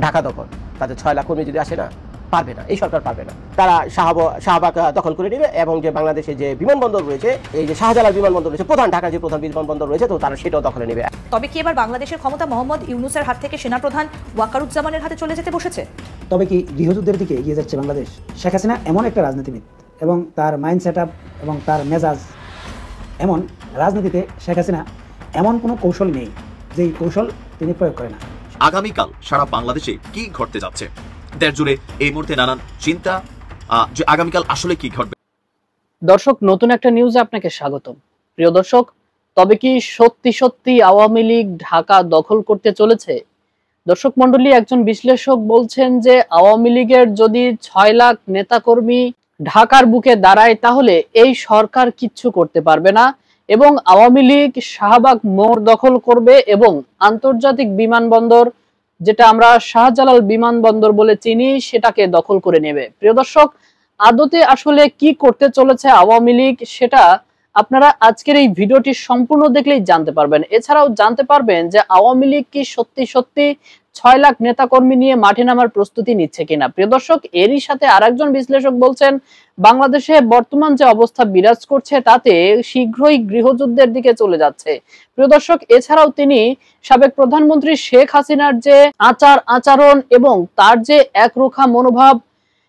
ঢাকা দখল, তাদের 6 লাখ কর্মী যদি আসে না, পারবে না, এই সরকার পারবে না। তারা শাহবাগ দখল করে নেবে এবং যে বাংলাদেশে যে বিমানবন্দর রয়েছে, এই যে শাহজালাল বিমানবন্দর রয়েছে, ঢাকার যে প্রধান বিমানবন্দর রয়েছে, তো তারা সেটাও দখলে নেবে। তবে কি এবার বাংলাদেশের ক্ষমতা মোহাম্মদ ইউনূসের হাত থেকে সেনাপ্রধান ওয়াকারুজ্জামানের হাতে চলে যেতে বসেছে? তবে কি গৃহযুদ্ধের দিকে এগিয়ে যাচ্ছে বাংলাদেশ? শেখ হাসিনা এমন একটা রাজনীতিবিদ এবং তার মাইন্ড সেট আপ এবং তার মেজাজ এমন, রাজনীতিতে শেখ হাসিনা এমন কোনো কৌশল নেই যেই কৌশল তিনি প্রয়োগ করেন না। আগামীকাল সারা বাংলাদেশে কি ঘটতে যাচ্ছে দেশ জুড়ে এই মুহূর্তে নানান চিন্তা যে আগামীকাল আসলে কি ঘটবে। দর্শক, নতুন একটা নিউজে আপনাকে স্বাগতম। প্রিয় দর্শক, তবে কি সত্যি সত্যি আওয়ামী লীগ ঢাকা দখল করতে চলেছে? দর্শক মন্ডলী, একজন বিশ্লেষক বলছেন যে আওয়ামী লীগের যদি 6 লাখ নেতাকর্মী ঢাকার বুকে দাঁড়ায় তাহলে এই সরকার কিচ্ছু করতে পারবে না এবং আওয়ামী লীগ শাহবাগ মোড় দখল করবে এবং আন্তর্জাতিক বিমানবন্দর, যেটা আমরা শাহজালাল বিমানবন্দর বলে চিনি, সেটাকে দখল করে নেবে। প্রিয় দর্শক, আদতে আসলে কি করতে চলেছে আওয়ামী লীগ সেটা আপনারা আজকের এই ভিডিওটি সম্পূর্ণ দেখলেই জানতে পারবেন। এছাড়াও জানতে পারবেন যে আওয়ামী লীগ কি সত্যি সত্যি 6 লাখ নেতাকর্মী নিয়ে মাঠে নামার প্রস্তুতি নিচ্ছে কিনা। প্রিয় দর্শক, এরই সাথে আরেকজন বিশ্লেষক বলছেন বাংলাদেশে বর্তমান যে অবস্থা বিরাজ করছে তাতে শীঘ্রই গৃহযুদ্ধের দিকে চলে যাচ্ছে। প্রিয় দর্শক, এছাড়াও তিনি সাবেক প্রধানমন্ত্রী শেখ হাসিনার যে আচরণ এবং তার যে একরোখা মনোভাব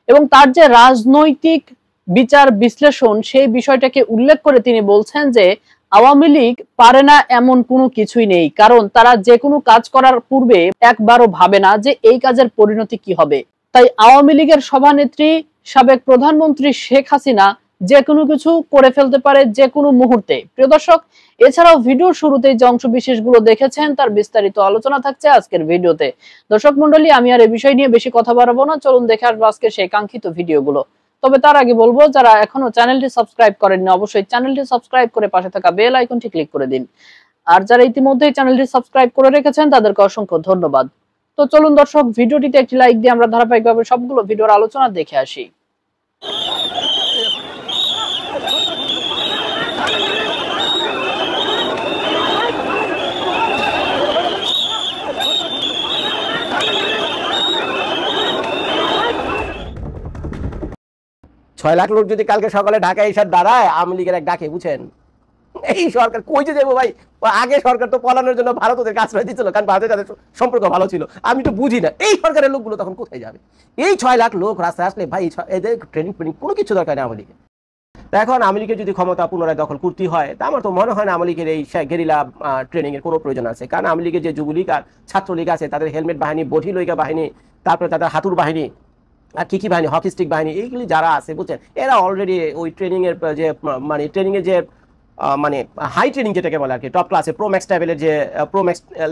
এবং তার যে রাজনৈতিক বিচার বিশ্লেষণ, সেই বিষয়টাকে উল্লেখ করে তিনি বলছেন যে আওয়ামী লীগ পারে না এমন কোনো কিছুই নেই, কারণ তারা যে কোনো কাজ করার পূর্বে একবারও ভাবে না যে এই কাজের পরিণতি কি হবে। তাই আওয়ামী লীগের সভানেত্রী সাবেক প্রধানমন্ত্রী শেখ হাসিনা যে কোনো কিছু করে ফেলতে পারে যে কোনো মুহূর্তে। প্রিয় দর্শক, এছাড়াও ভিডিওর শুরুতে যে অংশ বিশেষগুলো দেখেছেন তার বিস্তারিত আলোচনা থাকছে আজকের ভিডিওতে। দর্শক মন্ডলী, আমি আর এই বিষয় নিয়ে বেশি কথা বাড়াবো না, চলুন দেখে আসবো আজকে সেই কাঙ্ক্ষিত ভিডিওগুলো। তবে তার আগে বলবো, যারা এখনো চ্যানেলটি সাবস্ক্রাইব করেননি অবশ্যই চ্যানেলটি সাবস্ক্রাইব করে পাশে থাকা বেল আইকনটি ক্লিক করে দিন। আর যারা ইতিমধ্যেই চ্যানেলটি সাবস্ক্রাইব করে রেখেছেন তাদেরকে অসংখ্য ধন্যবাদ। তো চলুন দর্শক, ভিডিওটিতে একটি লাইক দিয়ে আমরা ধারাবাহিকভাবে সবগুলো ভিডিওর আলোচনা দেখে আসি। ছয় লাখ লোক যদি কালকে সকালে ঢাকায় এসে দাঁড়ায়, আওয়ামী লীগের এক ডাকে, বুঝছেন, এই সরকার কই যে যাবো ভাই? আগে সরকার তো পলানোর জন্য ভারত ওদেরকে আশ্রয় দিচ্ছিল, কারণ ভারতের সাথে সম্পর্ক ভালো ছিল। আমি তো বুঝি না এই সরকারের লোকগুলো তখন কোথায় যাবে? এই 6 লাখ লোক রাস্তায় আসলে ভাই এদের ট্রেনিং কোনো কিছু দরকার নেই আওয়ামী লীগের। এখন আওয়ামী লীগের যদি ক্ষমতা পুনরায় দখল করতে হয়, তা আমার তো মনে হয় না আওয়ামী লীগের এই গেরিলা ট্রেনিং এর কোনো প্রয়োজন আছে। কারণ আওয়ামী লীগের যে যুবলীগ আর ছাত্রলীগ আছে, তাদের হেলমেট বাহিনী, বডি লইকা বাহিনী, তারপরে তাদের হাতুর বাহিনী আর কি বাহিনী, হকি স্টিক বাহিনী, এইগুলি যারা আছে, বুঝছেন, এরা অলরেডি ওই ট্রেনিং এর যে মানে ট্রেনিং এর যে মানে হাই ট্রেনিং যেটাকে বলে আর কি, টপ ক্লাসে প্রোম্যাক্স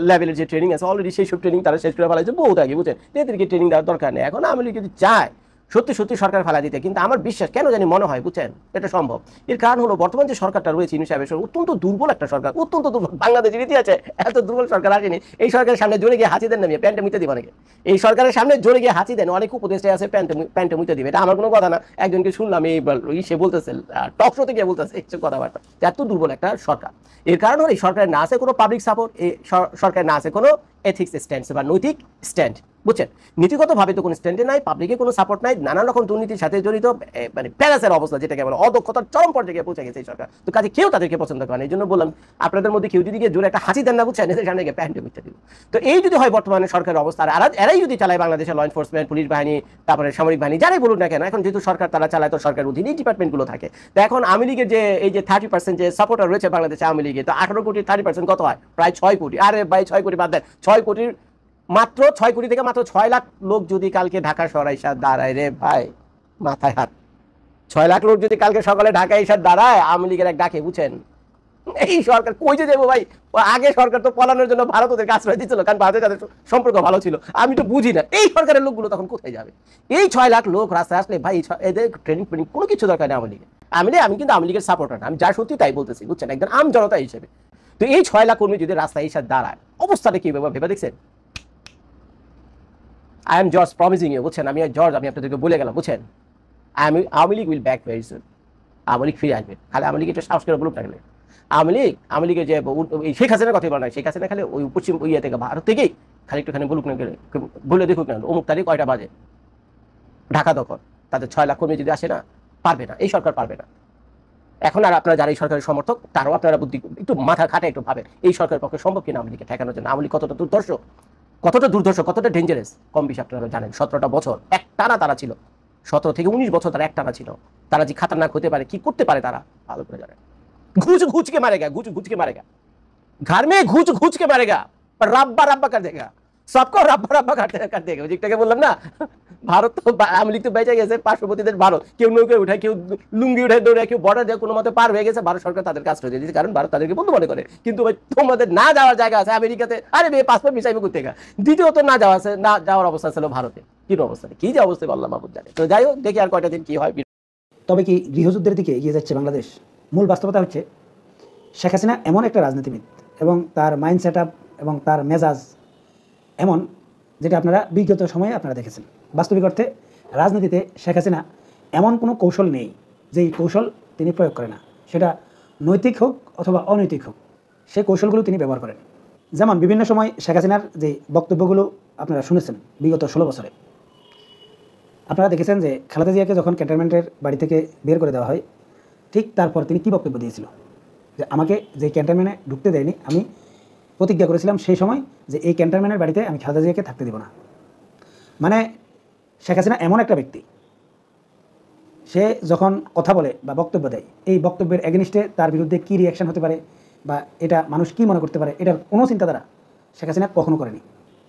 লেভেলের যে ট্রেনিং আছে, অলরেডি সেই সব ট্রেনিং তারা শেষ করে ফেলাইছে বহুত আগে, বুঝছেন। এদেরকে ট্রেনিং দেওয়ার দরকার নেই। এখন আওয়ামী লীগ যদি চায় সত্যি সত্যি সরকার ফেলা দিতে, কিন্তু আমার বিশ্বাস কেন জানি মনে হয়, বুঝছেন, এটা সম্ভব। এর কারণ হলো বর্তমান যে সরকারটা রয়েছে ইউনূস সাহেবের, অত্যন্ত দুর্বল একটা সরকার, অত্যন্ত দুর্বল। বাংলাদেশের ইতিহাসে এত দুর্বল সরকার আসেনি। এই সরকারের সামনে জোরে গিয়ে হাঁচি দেন নামিয়ে প্যান্টে মুইতে দিবে অনেকে। এই সরকারের সামনে জোরে গিয়ে হাঁচি দেন অনেক উপদেষ্টা আছে, প্যান্টে মুইতে দিবে। এটা আমার কোনো কথা না, একজনকে শুনলাম এই সে বলতেছে, টক শোতে গিয়ে বলতেছে এইসব কথাবার্তা, এত দুর্বল একটা সরকার। এর কারণ হলো এই সরকারের না আছে কোনো পাবলিক সাপোর্ট, এই সরকারের না আছে কোনো এথিক্স স্ট্যান্ড বা নৈতিক স্ট্যান্ড, বুঝছেন। নীতিগতভাবে তো কোনো স্ট্যান্ডে নাই, পাবলিকে কোনো সাপোর্ট নাই, নানান রকম দুর্নীতির সাথে জড়িত, মানে প্যারাসের অবস্থা, যেটাকে বলে অদক্ষতার চরম পর্যায়ে পৌঁছে গেছে এই সরকার। তো কাজে কেউ তাদেরকে পছন্দ করে না। এই জন্য বললাম, আপনাদের মধ্যে কেউ যদি গিয়ে জোরে একটা হাসি দেন না, বুঝছেন, এদের সামনে গিয়ে প্যান্টে মুইতে দিব। তো এই যদি হয় বর্তমানে সরকারের অবস্থা, আর এরাই যদি চালায় বাংলাদেশের ল এনফোর্সমেন্ট, পুলিশ বাহিনী, তারপরে সামরিক বাহিনী, যারাই বলুন না কেন, এখন যেহেতু সরকার তারা চালায়, তো সরকারের অধীনে এই ডিপার্টমেন্টগুলো থাকে। তো এখন আওয়ামী লীগের যে এই যে 30% যে সাপোর্টার রয়েছে বাংলাদেশে আওয়ামী লীগে, তো 18 কোটি 30% কত হয়? প্রায় 6 কোটি। আরে ভাই 6 কোটি বাদ দেন, 6 কোটির মাত্র 6 কোটি থেকে মাত্র 6 লাখ লোক যদি কালকে ঢাকা শহরে এসে দাঁড়ায়, রে ভাই মাথায় হাত। 6 লাখ লোক যদি কালকে সকালে ঢাকায় এসে দাঁড়ায় আওয়ামী লীগের এক ডাকে, বুঝছেন, এই সরকার কই যে যাবো ভাই? আগে সরকার তো পলানোর জন্য ভারত ওদেরকে আশ্রয় দিচ্ছিল, কারণ ভারতের সাথে সম্পর্ক ভালো ছিল। আমি তো বুঝি না এই সরকারের লোকগুলো তখন কোথায় যাবে? এই 6 লাখ লোক রাস্তায় আসলে ভাই এদের ট্রেনিং কোনো কিছু দরকার নেই আওয়ামী লীগের। আমি কিন্তু আওয়ামী লীগের সাপোর্টার না, আমি যা সত্যি তাই বলতেছি, বুঝছেন, একজন আম জনতা হিসেবে। তো এই 6 লাখ কর্মী যদি রাস্তায় এসে দাঁড়ায়, অবস্থাটা কি ভেবে দেখছেন? I am George promising you, বুঝছেন, আমি আপনাদেরকে বলে গেলাম, বুঝছেন, Awami League will back very soon. Awami League ফিরে আসবে। খালি আওয়ামী লীগ একটু সাহস করে বলুক না আওয়ামী লীগের যে শেখ হাসিনার কথা বলা নাই, শেখ হাসিনা খালি ওই পশ্চিম ইয়ে থেকে ভারত থেকেই খালি একটুখানি বলুক না, বলে দেখুক না অমুক তারিখ কয়টা বাজে ঢাকা দখল। তাদের 6 লাখ কর্মী যদি আসে না, পারবে না, এই সরকার পারবে না। এখন আর আপনারা যারা এই সরকারের সমর্থক তারাও আপনারা বুদ্ধি একটু মাথা খাটে একটু ভাবেন, এই সরকারের পক্ষে সম্ভব কিনা আওয়ামী লীগকে ঠেকানোর জন্য। আওয়ামী লীগ কতটা দুর্ধর্ষ, কতটা ডেঞ্জারাস কম বেশি আপনারা জানেন। 17টা বছর একটানা তারা ছিল, 17 থেকে 19 বছর তারা একটানা ছিল। তারা যে খাতারনাক হতে পারে, কি করতে পারে তারা ভালো করে জানেন। घूच के मारेगा, घूच के मारेगा, घर में घूच के मारेगा, पर रब्बा कर देगा, सबको रब्बा कर देगा। যেটাকে বললাম না, ভারত তো আওয়ামী লীগ তো বেঁচে গেছে, পার্শ্ববর্তীদের ভারত, কেউ নৌকে উঠায়, কেউ লুঙ্গি উঠায় দৌড়ায়, কেউ বর্ডার দিয়ে কোনো মতে পার হয়ে গেছে। ভারত সরকার তাদের কাজ করে দিয়েছে, কারণ ভারত তাদেরকে বন্ধু মনে করে। কিন্তু ভাই তোমাদের না যাওয়ার জায়গা আছে আমেরিকাতে, আরে মেয়ে পাসপোর্ট মিশাইবে করতে গা। দ্বিতীয়ত না যাওয়ার অবস্থা ছিল ভারতে। কি অবস্থা, কি যে অবস্থা বললাম মাহবুব জানে। তো যাই হোক, দেখি আর কয়টা দিন কি হয়। তবে কি গৃহযুদ্ধের দিকে এগিয়ে যাচ্ছে বাংলাদেশ? মূল বাস্তবতা হচ্ছে শেখ হাসিনা এমন একটা রাজনীতিবিদ এবং তার মাইন্ড সেট আপ এবং তার মেজাজ এমন, যেটা আপনারা বিগত সময়ে আপনারা দেখেছেন। বাস্তবিক অর্থে রাজনীতিতে শেখ হাসিনা এমন কোনো কৌশল নেই যেই কৌশল তিনি প্রয়োগ করেন না, সেটা নৈতিক হোক অথবা অনৈতিক হোক, সেই কৌশলগুলো তিনি ব্যবহার করেন। যেমন বিভিন্ন সময় শেখ হাসিনার যে বক্তব্যগুলো আপনারা শুনেছেন বিগত 16 বছরে, আপনারা দেখেছেন যে খালেদা জিয়াকে যখন ক্যান্টনমেন্টের বাড়ি থেকে বের করে দেওয়া হয়, ঠিক তারপর তিনি কী বক্তব্য দিয়েছিল, যে আমাকে যে ক্যান্টনমেন্টে ঢুকতে দেয়নি, আমি প্রতিজ্ঞা করেছিলাম সেই সময় যে এই ক্যান্টনমেন্টের বাড়িতে আমি খালেদা জিয়াকে থাকতে দেব না। মানে শেখ হাসিনা এমন একটা ব্যক্তি, সে যখন কথা বলে বা বক্তব্য দেয়, এই বক্তব্যের এগেনিস্টে তার বিরুদ্ধে কী রিয়াকশান হতে পারে বা এটা মানুষ কী মনে করতে পারে, এটার কোনো চিন্তাধারা শেখ হাসিনা কখনো করেনি।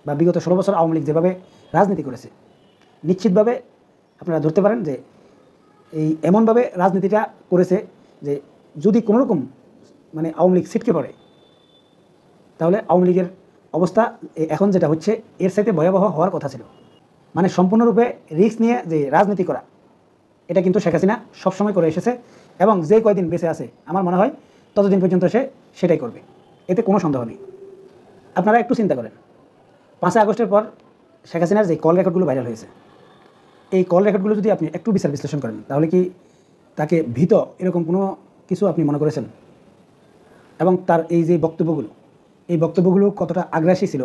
বা বিগত 16 বছর আওয়ামী লীগ যেভাবে রাজনীতি করেছে, নিশ্চিতভাবে আপনারা ধরতে পারেন যে এই এমনভাবে রাজনীতিটা করেছে যে যদি কোনোরকম মানে আওয়ামী লীগ ছিটকে পড়ে, তাহলে আওয়ামী লীগের অবস্থা এখন যেটা হচ্ছে এর সাথে ভয়াবহ হওয়ার কথা ছিল। মানে সম্পূর্ণরূপে রিস্ক নিয়ে যে রাজনীতি করা, এটা কিন্তু শেখ হাসিনা সবসময় করে এসেছে এবং যে কয়দিন বেঁচে আছে আমার মনে হয় ততদিন পর্যন্ত সে সেটাই করবে, এতে কোনো সন্দেহ নেই। আপনারা একটু চিন্তা করেন, 5 আগস্টের পর শেখ হাসিনার যে কল রেকর্ডগুলো ভাইরাল হয়েছে, এই কল রেকর্ডগুলো যদি আপনি একটু বিচার বিশ্লেষণ করেন, তাহলে কি তাকে ভীত এরকম কোনো কিছু আপনি মনে করেছেন? এবং তার এই যে বক্তব্যগুলো, এই বক্তব্যগুলো কতটা আগ্রাসী ছিল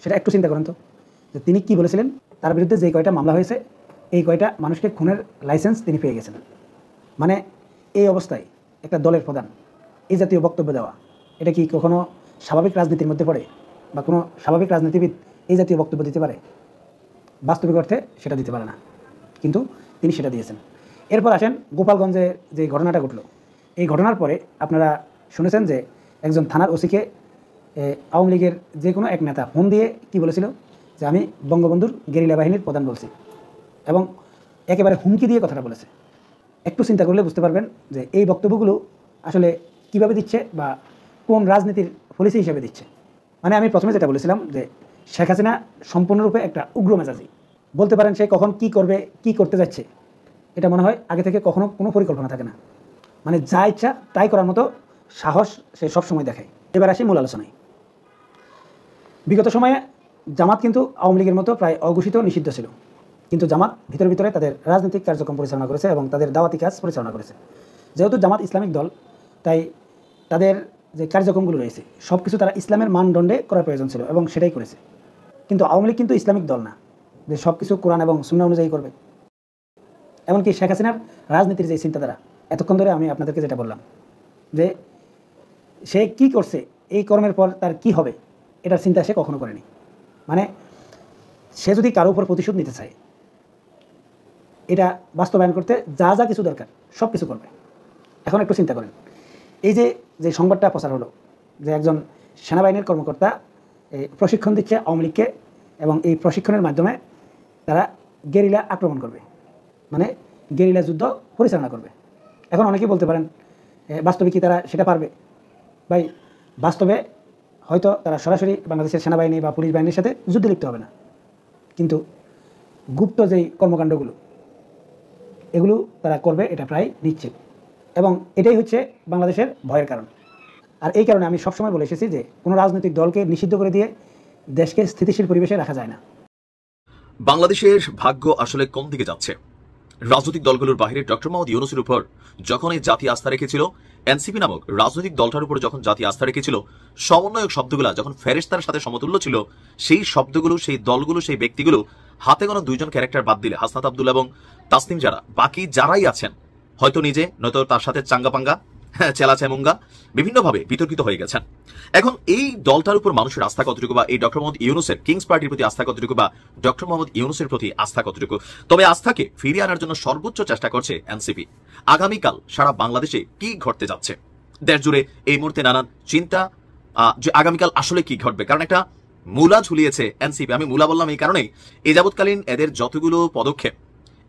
সেটা একটু চিন্তা করেন তো। যে তিনি কি বলেছিলেন, তার বিরুদ্ধে যে কয়টা মামলা হয়েছে, এই কয়টা মানুষকে খুনের লাইসেন্স তিনি পেয়ে গেছেন। মানে এই অবস্থায় একটা দলের প্রধান এই জাতীয় বক্তব্য দেওয়া, এটা কি কখনো স্বাভাবিক রাজনীতির মধ্যে পড়ে? বা কোনো স্বাভাবিক রাজনীতিবিদ এই জাতীয় বক্তব্য দিতে পারে? বাস্তবিক অর্থে সেটা দিতে পারে না, কিন্তু তিনি সেটা দিয়েছেন। এরপর আসেন গোপালগঞ্জে যে ঘটনাটা ঘটলো, এই ঘটনার পরে আপনারা শুনেছেন যে একজন থানার ওসিকে আওয়ামী লীগের যে কোনো এক নেতা ফোন দিয়ে কি বলেছিল, যে আমি বঙ্গবন্ধুর গেরিলা বাহিনীর প্রধান বলছি, এবং একেবারে হুমকি দিয়ে কথাটা বলেছে। একটু চিন্তা করলে বুঝতে পারবেন যে এই বক্তব্যগুলো আসলে কিভাবে দিচ্ছে বা কোন রাজনীতির পলিসি হিসেবে দিচ্ছে। মানে আমি প্রথমে যেটা বলেছিলাম যে শেখ হাসিনা সম্পূর্ণরূপে একটা উগ্র মেজাজি, বলতে পারেন সে কখন কি করবে, কি করতে যাচ্ছে, এটা মনে হয় আগে থেকে কখনো কোনো পরিকল্পনা থাকে না। মানে যা ইচ্ছা তাই করার মতো সাহস সে সবসময় দেখায়। এবার আসি মূল আলোচনায়। বিগত সময়ে জামাত কিন্তু আওয়ামী লীগের মতো প্রায় অঘোষিত নিষিদ্ধ ছিল, কিন্তু জামাত ভিতরে তাদের রাজনৈতিক কার্যক্রম পরিচালনা করেছে এবং তাদের দাওয়াতি কাজ পরিচালনা করেছে। যেহেতু জামাত ইসলামিক দল, তাই তাদের যে কার্যক্রমগুলো রয়েছে সব কিছু তারা ইসলামের মানদণ্ডে করার প্রয়োজন ছিল এবং সেটাই করেছে। কিন্তু আওয়ামী লীগ কিন্তু ইসলামিক দল না যে সব কিছু কোরআন এবং সুন্নাহ অনুযায়ী করবে। এমনকি শেখ হাসিনার রাজনীতির যে চিন্তাধারা, এতক্ষণ ধরে আমি আপনাদেরকে যেটা বললাম যে সে কি করছে, এই কর্মের পর তার কি হবে, এটার চিন্তা সে কখনো করেনি। মানে সে যদি কারো উপর প্রতিশোধ নিতে চায়, এটা বাস্তবায়ন করতে যা যা কিছু দরকার সব কিছু করবে। এখন একটু চিন্তা করেন, এই যে সংবাদটা প্রচার হলো যে একজন সেনাবাহিনীর কর্মকর্তা প্রশিক্ষণ দিচ্ছে আওয়ামী লীগকে এবং এই প্রশিক্ষণের মাধ্যমে তারা গেরিলা আক্রমণ করবে, মানে গেরিলা যুদ্ধ পরিচালনা করবে। এখন অনেকেই বলতে পারেন বাস্তবে কি তারা সেটা পারবে? ভাই, বাস্তবে হয়তো তারা সরাসরি বাংলাদেশের সেনাবাহিনী বা পুলিশ বাহিনীর সাথে যুদ্ধে লিপ্ত হবে না, কিন্তু গুপ্ত যেই কর্মকাণ্ডগুলো এগুলো তারা করবে, এটা প্রায় নিশ্চিত। এবং এটাই হচ্ছে বাংলাদেশের ভয়ের কারণ। আর এই কারণে আমি সবসময় বলে এসেছি যে কোনো রাজনৈতিক দলকে নিষিদ্ধ করে দিয়ে দেশকে স্থিতিশীল পরিবেশে রাখা যায় না। বাংলাদেশের ভাগ্য আসলে কোন দিকে যাচ্ছে? রাজনৈতিক দলগুলোর বাইরে ডক্টর মোহাম্মদ ইউনূসের উপর যখন এই জাতি আস্থা রেখেছিল, এনসিপি নামক রাজনৈতিক দলটার উপর যখন জাতি আস্থা রেখেছিল, সমন্বয়ক শব্দগুলো যখন ফেরেশতার সাথে সমতুল্য ছিল, সেই শব্দগুলো, সেই দলগুলো, সেই ব্যক্তিগুলো হাতে গোনা দুইজন ক্যারেক্টার বাদ দিলে হাসনাত আব্দুল্লাহ এবং তাসনিম যারা, বাকি যারাই আছেন হয়তো নিজে নয়তো তার সাথে চাঙ্গাপাঙ্গা, চেলা চেমুঙ্গা বিভিন্নভাবে বিতর্কিত হয়ে গেছেন। এখন এই দলটার উপর মানুষের আস্থা কতটুকু, বা এই ডক্টর মোহাম্মদ ইউনূসের কিংস পার্টির প্রতি আস্থা কতটুকু, বা ডক্টর মোহাম্মদ ইউনূসের প্রতি আস্থা কতটুকু, তবে আস্থাকে ফিরিয়ে আনার জন্য সর্বোচ্চ চেষ্টা করছে এনসিপি। আগামীকাল সারা বাংলাদেশে কি ঘটতে যাচ্ছে, দেশ জুড়ে এই মুহূর্তে নানান চিন্তা যে আগামীকাল আসলে কি ঘটবে, কারণ একটা মূলা ঝুলিয়েছে এনসিপি। আমি মূলা বললাম এই কারণেই, এই যাবৎকালীন এদের যতগুলো পদক্ষেপ,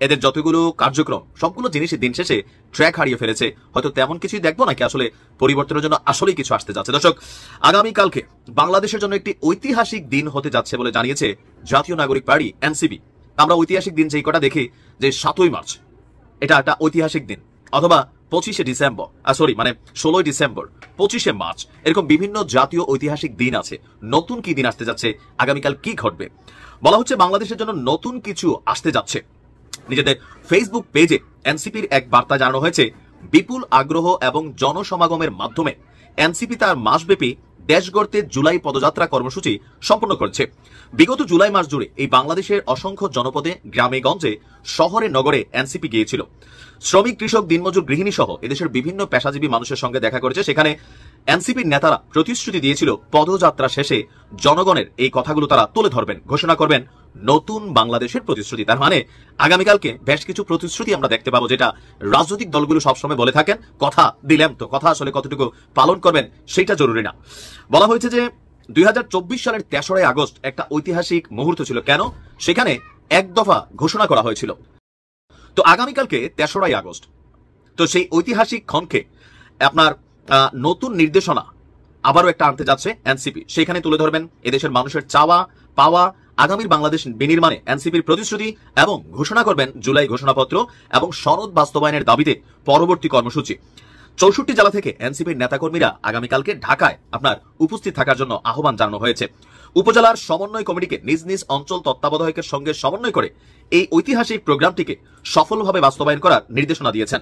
এদের যতগুলো কার্যক্রম, সবগুলো জিনিসই দিন শেষে ট্র্যাক হারিয়ে ফেলেছে। হয়তো তেমন কিছুই দেখবো নাকি আসলে পরিবর্তনের জন্য আসলেই কিছু আসতে যাচ্ছে। দর্শক, আগামীকালকে বাংলাদেশের জন্য একটি ঐতিহাসিক দিন হতে যাচ্ছে বলে জানিয়েছে জাতীয় নাগরিক পার্টি এনসিপি। আমরা ঐতিহাসিক দিন যেই কটা দেখি, যে 7ই মার্চ এটা একটা ঐতিহাসিক দিন, অথবা 25শে ডিসেম্বর, 16ই ডিসেম্বর, 25শে মার্চ, এরকম বিভিন্ন জাতীয় ঐতিহাসিক দিন আছে। নতুন কি দিন আসতে যাচ্ছে, আগামীকাল কি ঘটবে, বলা হচ্ছে বাংলাদেশের জন্য নতুন কিছু আসতে যাচ্ছে। নিজেদের ফেসবুক পেজে এনসিপির এক বার্তা জানানো হয়েছে, বিপুল আগ্রহ এবং জনসমাগমের মাধ্যমে এনসিপি তার মাসব্যাপী দেশ গড়তে জুলাই পদযাত্রা কর্মসূচি সম্পন্ন করেছে। বিগত জুলাই মাস জুড়ে এই বাংলাদেশের অসংখ্য জনপদে, গ্রামে গঞ্জে, শহরে নগরে এনসিপি গিয়েছিল। শ্রমিক, কৃষক, দিনমজুর, গৃহিণী সহ এদেশের বিভিন্ন পেশাজীবী মানুষের সঙ্গে দেখা করেছে। সেখানে এনসিপির নেতারা প্রতিশ্রুতি দিয়েছিল, পদযাত্রা শেষে জনগণের এই কথাগুলো তারা তুলে ধরবেন, ঘোষণা করবেন নতুন বাংলাদেশের প্রতিশ্রুতি। তার মানে আগামীকালকে বেশ কিছু প্রতিশ্রুতি আমরা দেখতে পাবো, যেটা রাজনৈতিক দলগুলো সবসময় বলে থাকেন, কথা দিলাম তো, কথা আসলে কতটুকু পালন করবেন সেটা জরুরি না। বলা হয়েছে যে 2024 সালের 3রা আগস্ট একটা ঐতিহাসিক মুহূর্ত ছিল। কেন? সেখানে এক দফা ঘোষণা করা হয়েছিল। তো আগামীকালকে 3রা আগস্ট, তো সেই ঐতিহাসিক ক্ষণকে আপনার নতুন নির্দেশনা আবারও একটা আনতে যাচ্ছে এনসিপি। সেখানে তুলে ধরবেন এদেশের মানুষের চাওয়া পাওয়া, আগামীর বাংলাদেশ বিনির্মাণে এনসিপির প্রতিশ্রুতি, এবং ঘোষণা করবেন জুলাই ঘোষণাপত্র এবং সনদ বাস্তবায়নের দাবিতে পরবর্তী কর্মসূচি। 64 জেলা থেকে এনসিপির নেতাকর্মীরা আগামীকালকে ঢাকায় আপনার উপস্থিত থাকার জন্য আহ্বান জানানো হয়েছে। উপজেলার সমন্বয় কমিটিকে নিজ নিজ অঞ্চল তত্ত্বাবধায়কের সঙ্গে সমন্বয় করে এই ঐতিহাসিক প্রোগ্রামটিকে সফলভাবে বাস্তবায়ন করার নির্দেশনা দিয়েছেন।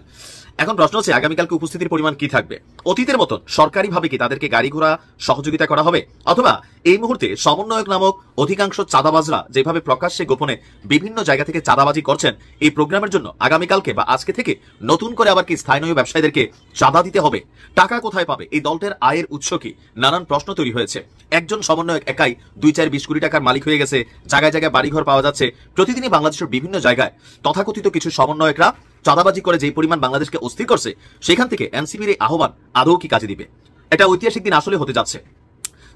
এখন প্রশ্ন হচ্ছে, আগামীকালকে উপস্থিতির পরিমাণ কি থাকবে? অতীতের মতন সরকারিভাবে কি তাদেরকে গাড়ি ঘোড়া সহযোগিতা করা হবে, অথবা এই মুহূর্তে সমন্বয়ক নামক অধিকাংশ চাঁদাবাজরা যেভাবে প্রকাশ্যে গোপনে বিভিন্ন জায়গা থেকে চাঁদাবাজি করছেন, এই প্রোগ্রামের জন্য আগামীকালকে বা আজকে থেকে নতুন করে আবার কি স্থানীয় ব্যবসায়ীদেরকে চাঁদা দিতে হবে? টাকা কোথায় পাবে? এই দলটার আয়ের উৎস কি? নানান প্রশ্ন তৈরি হয়েছে। একজন সমন্বয়ক একাই 2-4-20 কোটি টাকার মালিক হয়ে গেছে, জায়গায় জায়গায় বাড়িঘর পাওয়া যাচ্ছে। প্রতিদিনই বাংলাদেশের বিভিন্ন জায়গায় তথাকথিত কিছু সমন্বয়করা চাঁদাবাজি করে যে পরিমাণ বাংলাদেশকে অস্থির করছে, সেখান থেকে এনসিপির এই আহ্বান আদৌ কি কাজে দিবে? এটা ঐতিহাসিক দিন আসলে হতে যাচ্ছে।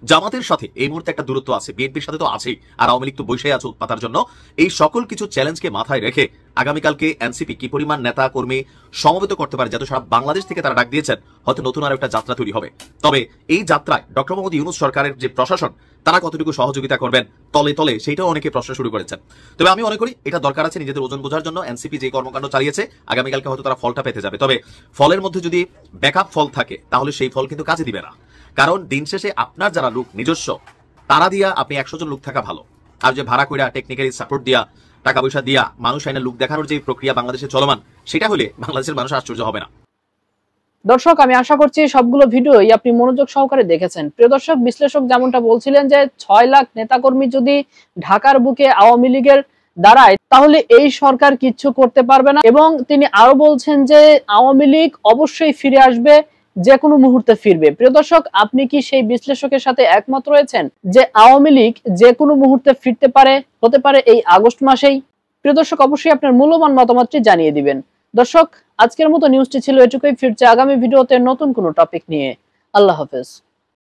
জামাতের সাথে এই মুহূর্তে একটা দূরত্ব আছে, বিএনপির সাথে তো আছেই, আর আওয়ামী লীগ তো বসে আছে উৎপাতার জন্য। এই সকল কিছু চ্যালেঞ্জকে মাথায় রেখে আগামীকালকে এনসিপি কি পরিমাণ নেতা কর্মী সমবেত করতে পারে, যাতে সারা বাংলাদেশ থেকে তারা ডাক দিয়েছেন, হয়তো নতুন আর একটা যাত্রা তৈরি হবে। তবে এই যাত্রায় ডক্টর মোহাম্মদ ইউনূস সরকারের যে প্রশাসন, তারা কতটুকু সহযোগিতা করবেন তলে তলে, সেইটাও অনেকে প্রশ্ন শুরু করেছেন। তবে আমি মনে করি এটা দরকার আছে নিজেদের ওজন বোঝার জন্য। এনসিপি যে কর্মকাণ্ড চালিয়েছে, আগামীকালকে হয়তো তারা ফলটা পেতে যাবে। তবে ফলের মধ্যে যদি ব্যাকআপ ফল থাকে, তাহলে সেই ফল কিন্তু কাজে দিবে না। কারণ দিন শেষে আপনার যারা লোক নিজস্ব, তারা দিয়া আপনি 100 জন লোক থাকা ভালো। আর যে ভাড়া কইরা টেকনিক্যালি সাপোর্ট দিয়া, টাকা পয়সা দিয়া মানুষ আইনে লোক দেখানোর যে প্রক্রিয়া বাংলাদেশে চলমান, সেটা হলে বাংলাদেশের মানুষ আশ্চর্য হবে না। দর্শক, আমি আশা করছি সবগুলো ভিডিওই আপনি মনোযোগ সহকারে দেখেছেন। প্রিয় দর্শক, বিশ্লেষক যেমনটা বলছিলেন যে 6 লাখ নেতাকর্মী যদি ঢাকার বুকে আওয়ামী লীগের দাঁড়ায়, তাহলে এই সরকার কিচ্ছু করতে পারবে না। এবং তিনি আরো বলছেন যে আওয়ামী লীগ অবশ্যই ফিরে আসবে, যে কোনো মুহূর্তে ফিরবে। প্রিয় দর্শক, আপনি কি সেই বিশ্লেষকের সাথে একমত রয়েছেন যে আওয়ামী লীগ যে কোনো মুহূর্তে ফিরতে পারে, হতে পারে এই আগস্ট মাসেই? প্রিয় দর্শক, অবশ্যই আপনার মূল্যবান মতামতটি জানিয়ে দিবেন। দর্শক, আজকের মতো নিউজটি ছিল এটুকুই। ফিরছে আগামী ভিডিওতে নতুন কোনো টপিক নিয়ে। আল্লাহ হাফেজ।